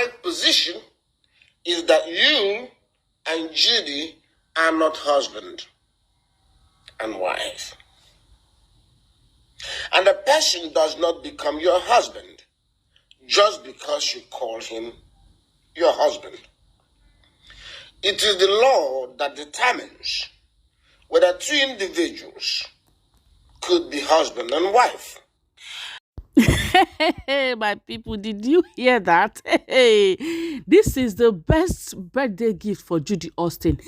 correct position is that you and Judy are not husband and wife. And a person does not become your husband just because you call him your husband. It is the law that determines whether two individuals could be husband and wife. My people, did you hear that? This is the best birthday gift for Judy Austin.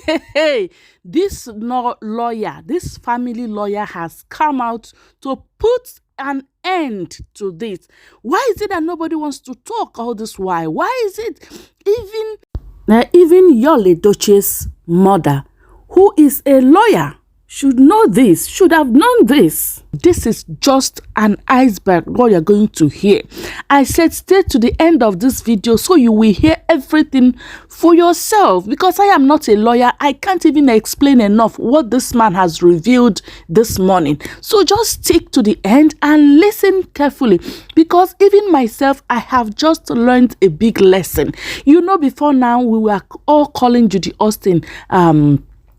This lawyer, this family lawyer has come out to put an end to this. Why is it that nobody wants to talk all this while? Why is it even Yul Edochie's mother, who is a lawyer, should know this, should have known this? This is just an iceberg, what you're going to hear. I said stay to the end of this video so you will hear everything for yourself, because I am not a lawyer. I can't even explain enough what this man has revealed this morning. So just stick to the end and listen carefully, because even myself, I have just learned a big lesson. You know, before now, we were all calling Judy Austin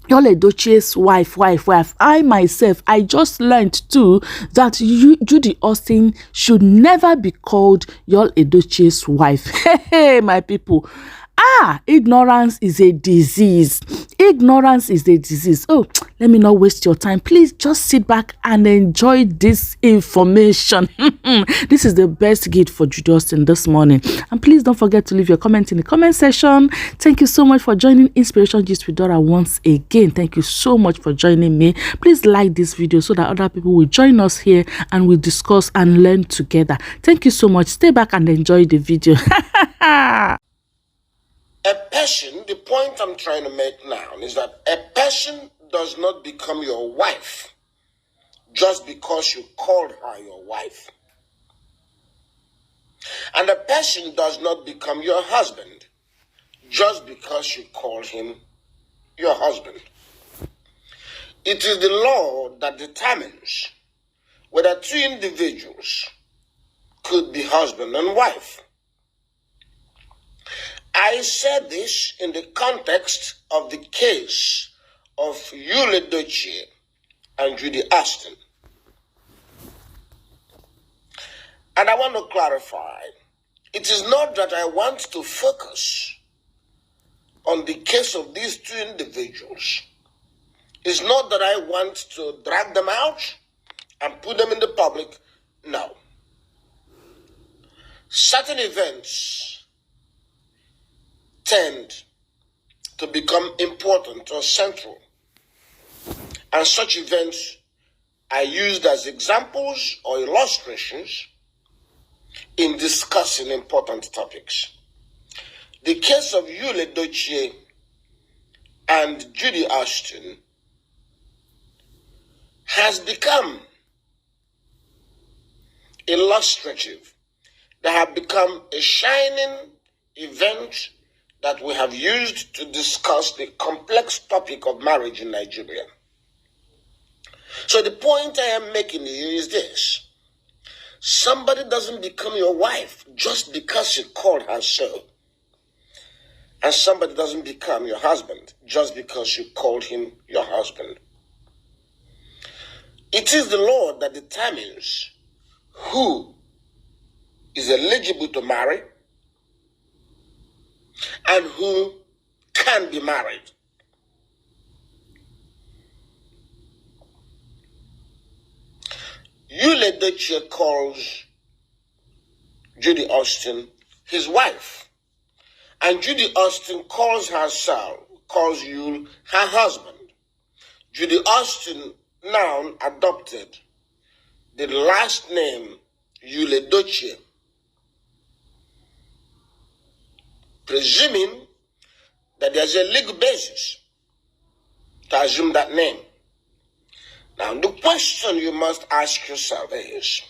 Yul Edochie's wife. I myself, I just learned too that Judy Austin should never be called Yul Edochie's wife. Hey, my people. Ignorance is a disease. Ignorance is a disease. Oh, let me not waste your time. Please just sit back and enjoy this information. This is the best gift for Judy Austin this morning. And please don't forget to leave your comment in the comment section. Thank you so much for joining Inspiration Gist with Dora once again. Thank you so much for joining me. Please like this video so that other people will join us here and we'll discuss and learn together. Thank you so much. Stay back and enjoy the video. A person, the point I'm trying to make now is that a person does not become your wife just because you called her your wife. And a person does not become your husband just because you call him your husband. It is the law that determines whether two individuals could be husband and wife. I said this in the context of the case of Yul Edochie and Judy Austin. And I want to clarify, it is not that I want to focus on the case of these two individuals. It's not that I want to drag them out and put them in the public. No. Certain events tend to become important or central, and such events are used as examples or illustrations in discussing important topics. The case of Yul Edochie and Judy Austin has become illustrative. They have become a shining event that we have used to discuss the complex topic of marriage in Nigeria. So the point I am making here is this. Somebody doesn't become your wife just because you called her so. And somebody doesn't become your husband just because you called him your husband. It is the law that determines who is eligible to marry and who can be married. Yul Edochie calls Judy Austin his wife, and Judy Austin calls Yul her husband. Judy Austin now adopted the last name Yul Edochie, presuming that there's a legal basis to assume that name. Now, the question you must ask yourself is,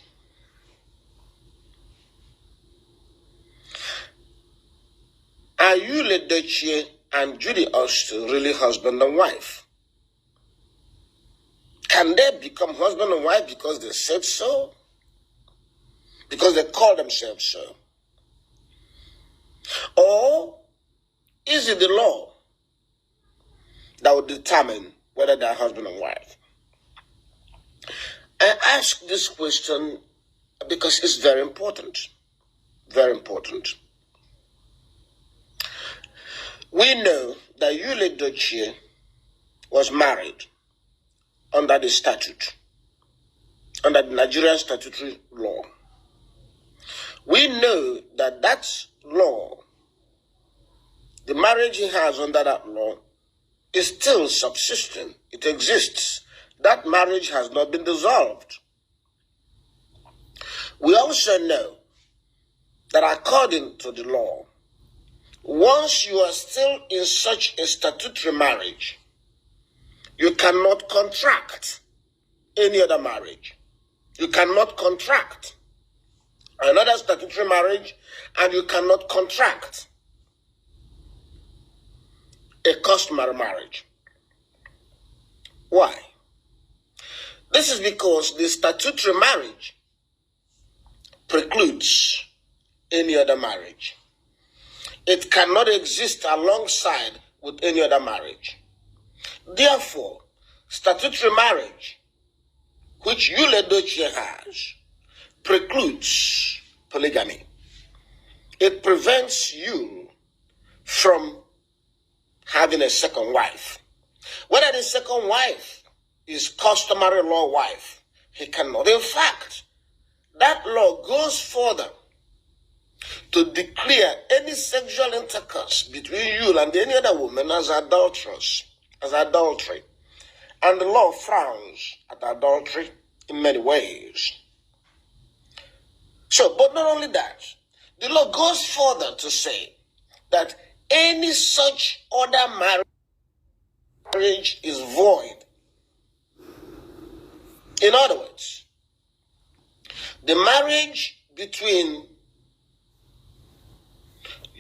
are Yul Edochie and Judy Austin really husband and wife? Can they become husband and wife because they said so? Because they call themselves so? Or is it the law that will determine whether they're husband and wife? I ask this question because it's very important. Very important. We know that Yul Edochie was married under the statute, under the Nigerian statutory law. We know that that law, the marriage he has under that law, is still subsisting. It exists. That marriage has not been dissolved. We also know that according to the law, once you are still in such a statutory marriage, you cannot contract any other marriage. You cannot contract another statutory marriage, and you cannot contract a customary marriage. Why? This is because the statutory marriage precludes any other marriage. It cannot exist alongside with any other marriage. Therefore, statutory marriage, which Yul Edochie has, precludes polygamy. It prevents you from having a second wife. Whether the second wife is customary law wife, he cannot. In fact, that law goes further to declare any sexual intercourse between you and any other woman as adulterous, as adultery. And the law frowns at adultery in many ways. So, but not only that, the law goes further to say that any such other marriage is void. In other words, the marriage between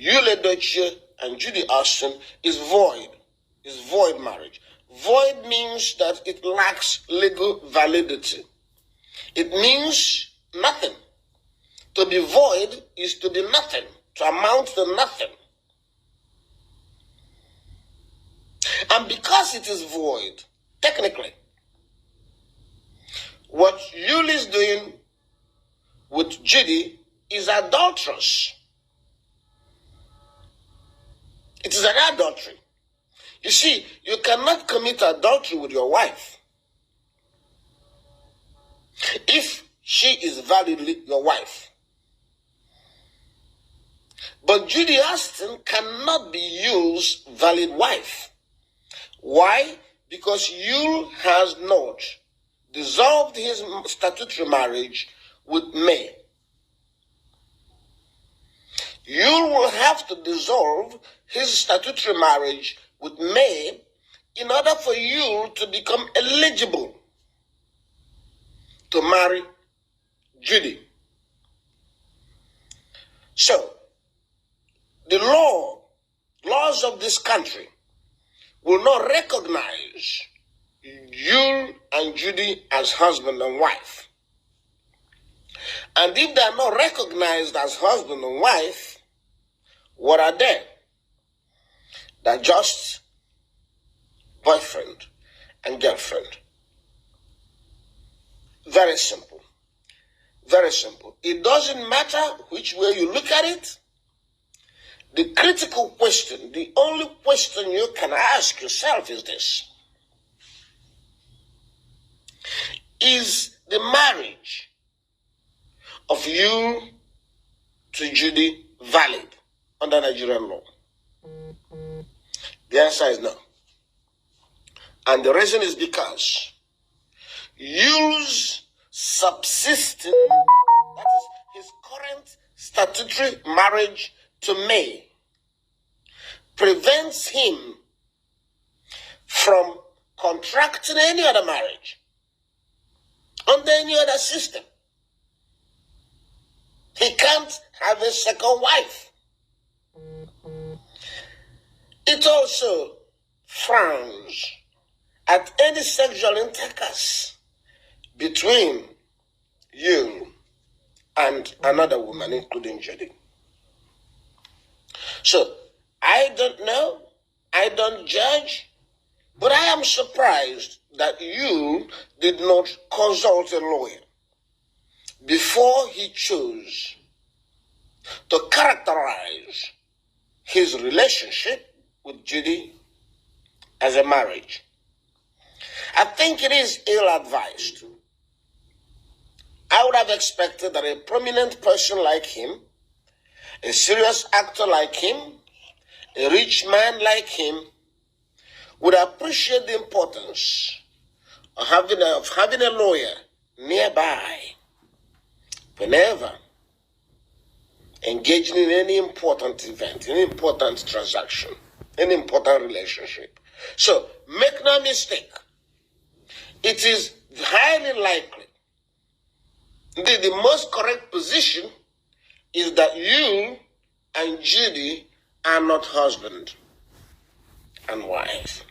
Yul Edochie and Judy Austin is void. Is void marriage. Void means that it lacks legal validity. It means nothing. To be void is to be nothing, to amount to nothing. And because it is void, technically, what Yul is doing with Judy is adulterous. It is an adultery. You see, you cannot commit adultery with your wife if she is validly your wife. But Judy Austin cannot be Yul's valid wife. Why? Because Yul has not dissolved his statutory marriage with May. Yul will have to dissolve his statutory marriage with May in order for Yul to become eligible to marry Judy. So, the laws of this country will not recognize Yul and Judy as husband and wife. And if they are not recognized as husband and wife, what are they? They're just boyfriend and girlfriend. Very simple. Very simple. It doesn't matter which way you look at it. The critical question, the only question you can ask yourself is this. Is the marriage of you to Judy valid under Nigerian law? The answer is no. And the reason is because Yul's subsisting, that is his current statutory marriage to May, prevents him from contracting any other marriage under any other system. He can't have a second wife. It also frowns at any sexual intercourse between you and another woman, including Judy. So, I don't know. I don't judge. But I am surprised that you did not consult a lawyer before he chose to characterize his relationship with Judy as a marriage. I think it is ill-advised. I would have expected that a prominent person like him, a serious actor like him, a rich man like him, would appreciate the importance of having a lawyer nearby whenever engaging in any important event, any important transaction, any important relationship. So, make no mistake, it is highly likely, indeed the most correct position is that you and Judy are not husband and wife.